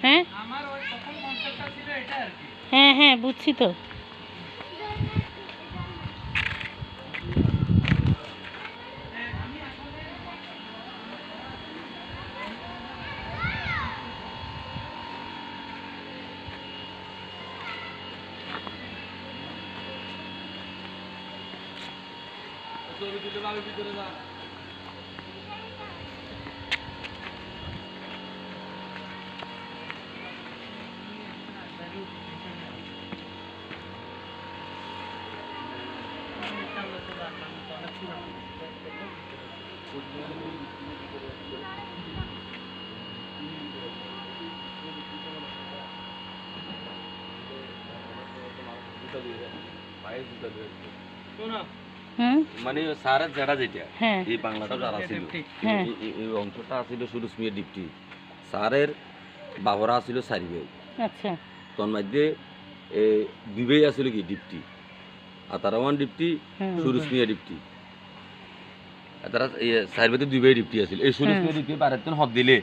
হ্যাঁ হ্যাঁ হ্যাঁ বুঝছি তো। মানে স্যারের যারা যেটা হ্যাঁ এই বাংলাটা যারা ছিল হ্যাঁ এই অংশটা ছিল সুরুজ মিয়া ডিপটি স্যারের বাবরা ছিল সারিবে আচ্ছা তোর মধ্যে দুবেই আছিল কি ডিপটি আর তারা ওয়ান ডিপটি সুরুজ মিয়া ডিপটি তারা সারিবেতে দুবেই ডিপটি আছিল এই সুরুজ মিয়া ডিপটি বারের হদ দিলে